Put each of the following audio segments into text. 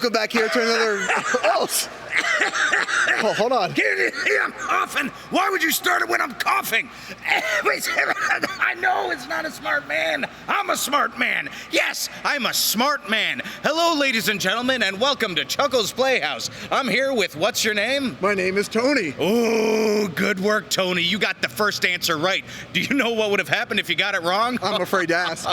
welcome back here to another. Oh, hold on. I'm coughing. Why would you start it when I'm coughing? I know it's not a smart man. I'm a smart man. Yes, I'm a smart man. Hello, ladies and gentlemen, and welcome to Chuckles Playhouse. I'm here with, what's your name? My name is Tony. Oh, good work, Tony. You got the first answer right. Do you know what would have happened if you got it wrong? I'm afraid to ask.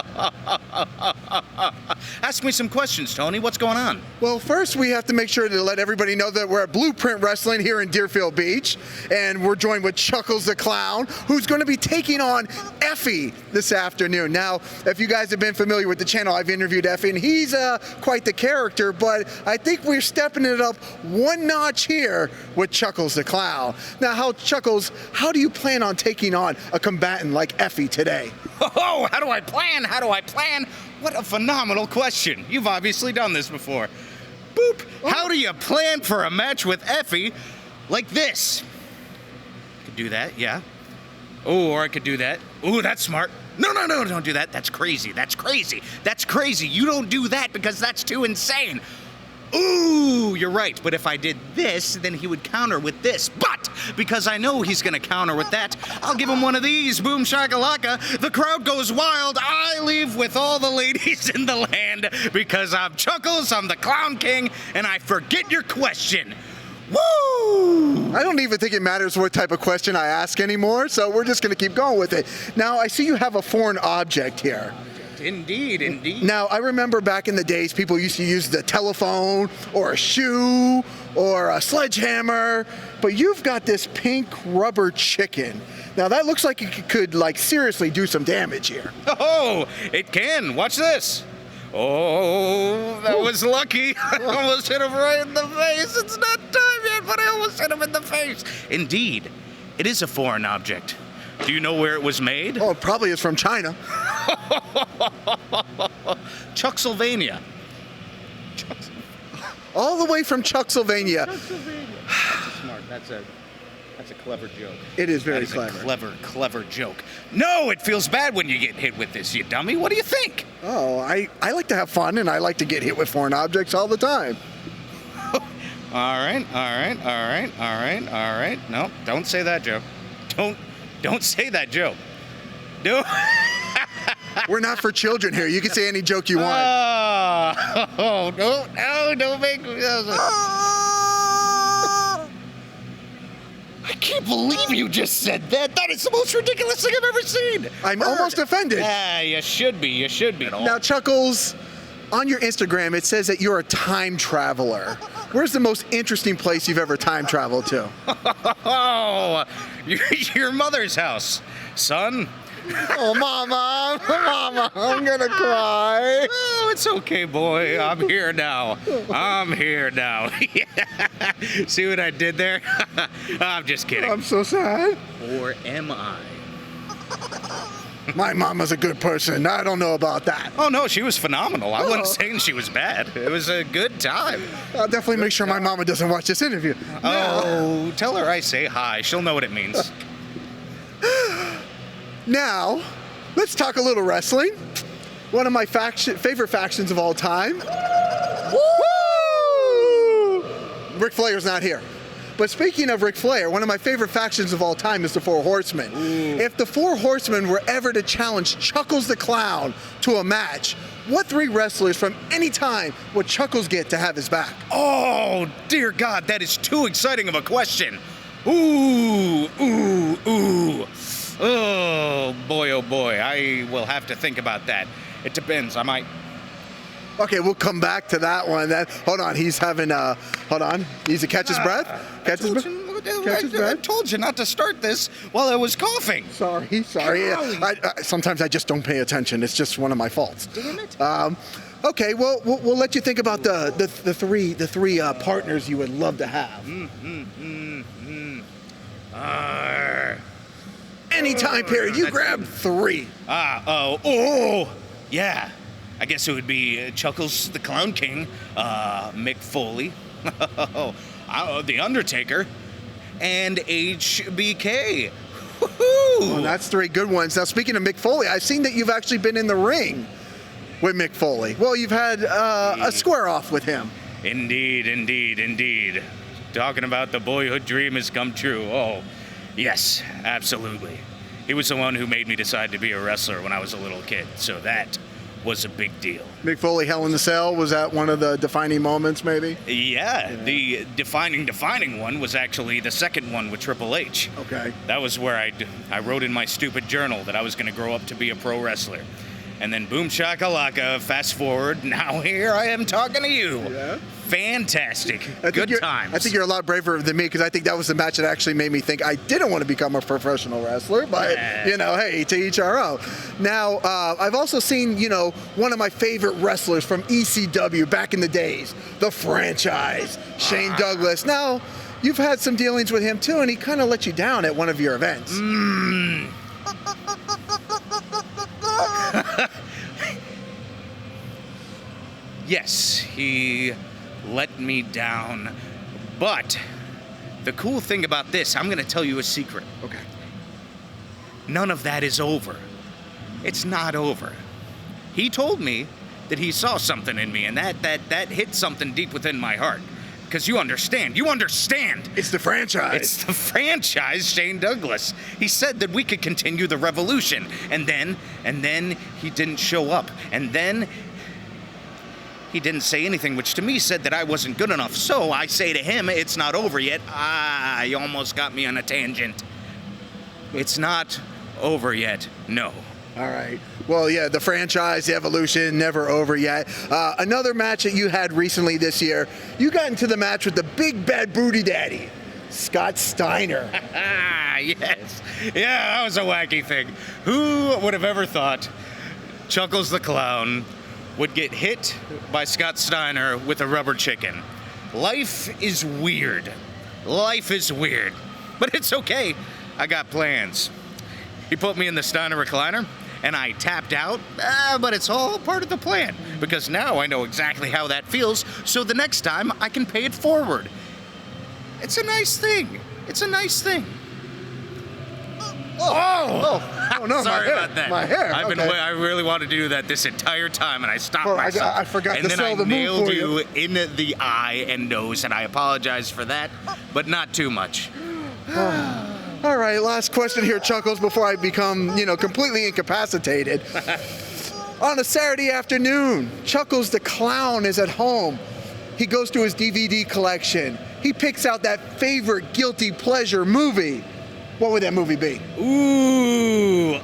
Ask me some questions, Tony. What's going on? Well, first we have to make sure to let everybody know that we're at Blueprint Wrestling here in Deerfield Beach, and we're joined with Chuckles the Clown, who's going to be taking on Effy this afternoon. Now, if you guys have been familiar with the channel, I've interviewed Effy, and he's quite the character, but I think we're stepping it up one notch here with Chuckles the Clown. Now, Chuckles, how do you plan on taking on a combatant like Effy today? Oh, how do I plan? How do I plan? What a phenomenal question. You've obviously done this before. Boop. How do you plan for a match with Effy like this? I could do that, yeah. Oh, or I could do that. Oh, that's smart. No, don't do that. That's crazy. That's crazy. That's crazy. You don't do that because that's too insane. Ooh, you're right. But if I did this, then he would counter with this. But because I know he's going to counter with that, I'll give him one of these. Boom shakalaka. The crowd goes wild. I leave with all the ladies in the land because I'm Chuckles, I'm the Clown King, and I forget your question. Woo! I don't even think it matters what type of question I ask anymore, so we're just going to keep going with it. Now, I see you have a foreign object here. Indeed, indeed. Now, I remember back in the days, people used to use the telephone or a shoe or a sledgehammer, but you've got this pink rubber chicken. Now, that looks like it could, like, seriously do some damage here. Oh, it can. Watch this. Oh, that was lucky. I almost hit him right in the face. It's not time yet, but I almost hit him in the face. Indeed, it is a foreign object. Do you know where it was made? Oh, it probably is from China. Chucksylvania. All the way from Chucksylvania. That's smart. That's a clever joke. It is very clever. A clever joke. No, it feels bad when you get hit with this, you dummy. What do you think? Oh, I like to have fun, and I like to get hit with foreign objects all the time. All right. No, don't say that joke. Don't say that joke. No. We're not for children here. You can say any joke you want. Oh, no, don't make me. I can't believe you just said that. That is the most ridiculous thing I've ever seen. I'm almost offended. Yeah, you should be. You should be. Now, Chuckles, on your Instagram, it says that you're a time traveler. Where's the most interesting place you've ever time traveled to? Oh, your mother's house, son. Oh, Mama, I'm gonna cry. Oh, it's okay, boy. I'm here now. See what I did there? I'm just kidding. I'm so sad. Or am I? My mama's a good person. I don't know about that. Oh, no, she was phenomenal. I wasn't saying she was bad. It was a good time. I'll definitely make sure my mama doesn't watch this interview. Oh, tell her I say hi. She'll know what it means. Now, let's talk a little wrestling. One of my favorite factions of all time. Woo! Ric Flair's not here. But speaking of Ric Flair, one of my favorite factions of all time is the Four Horsemen. Ooh. If the Four Horsemen were ever to challenge Chuckles the Clown to a match, what three wrestlers from any time would Chuckles get to have his back? Oh, dear God, that is too exciting of a question. Ooh. Oh, boy, I will have to think about that. It depends, I might. Okay, we'll come back to that one. Hold on, he's having hold on. Needs to catch his breath. Catch his breath. I told you not to start this while I was coughing. Sorry. Sometimes I just don't pay attention. It's just one of my faults. Damn it. Okay, well, we'll let you think about the three partners you would love to have. Any time period, you grab three. Yeah. I guess it would be Chuckles the Clown King, Mick Foley, The Undertaker, and HBK. Woohoo! Well, that's three good ones. Now, speaking of Mick Foley, I've seen that you've actually been in the ring with Mick Foley. Well, you've had a square off with him. Indeed, indeed, indeed. Talking about the boyhood dream has come true. Oh, yes, absolutely. He was the one who made me decide to be a wrestler when I was a little kid, so that was a big deal. Mick Foley, Hell in the Cell, was that one of the defining moments, maybe? Yeah, the defining one was actually the second one with Triple H. Okay. That was where I wrote in my stupid journal that I was going to grow up to be a pro wrestler. And then boom shakalaka, fast forward, now here I am talking to you. Yeah. Fantastic. Good times. I think you're a lot braver than me, because I think that was the match that actually made me think I didn't want to become a professional wrestler, but, hey, to each our own. Now, I've also seen, one of my favorite wrestlers from ECW back in the days, the Franchise, Shane Douglas. Now, you've had some dealings with him, too, and he kind of let you down at one of your events. Yes, he let me down. But the cool thing about this, I'm going to tell you a secret. Okay. None of that is over. It's not over. He told me that he saw something in me, and that hit something deep within my heart. Because you understand. It's the Franchise. It's the Franchise, Shane Douglas. He said that we could continue the revolution. And then he didn't show up. And then he didn't say anything, which to me said that I wasn't good enough. So I say to him, it's not over yet. You almost got me on a tangent. It's not over yet, no. All right. Well, yeah, the Franchise, the evolution, never over yet. Another match that you had recently this year, you got into the match with the big bad booty daddy, Scott Steiner. Yes. Yeah, that was a wacky thing. Who would have ever thought Chuckles the Clown would get hit by Scott Steiner with a rubber chicken? Life is weird. Life is weird. But it's okay. I got plans. He put me in the Steiner recliner, and I tapped out, but it's all part of the plan, because now I know exactly how that feels, so the next time I can pay it forward. It's a nice thing. It's a nice thing. Oh no, Sorry about that. My hair. I really wanted to do that this entire time, and I stopped myself. I forgot and to then sell I the move nailed for you in the eye and nose, and I apologize for that, but not too much. All right, last question here, Chuckles, before I become, completely incapacitated. On a Saturday afternoon, Chuckles the Clown is at home. He goes to his DVD collection. He picks out that favorite guilty pleasure movie. What would that movie be? Ooh,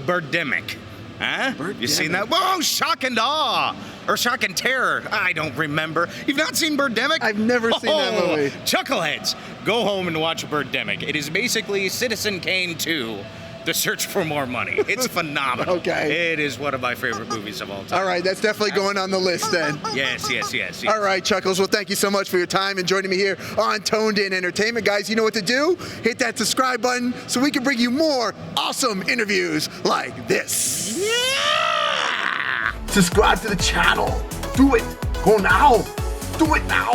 Birdemic. Huh? Birdemic. You seen that? Whoa, Shock and Awe. Or Shock and Terror. I don't remember. You've not seen Birdemic? I've never seen that movie. Chuckleheads, go home and watch Birdemic. It is basically Citizen Kane 2, The Search for More Money. It's phenomenal. Okay. It is one of my favorite movies of all time. All right, that's definitely going on the list then. Yes. All right, Chuckles. Well, thank you so much for your time and joining me here on Toned In Entertainment. Guys, you know what to do. Hit that subscribe button so we can bring you more awesome interviews like this. Yeah! Subscribe to the channel. Do it. Go now. Do it now.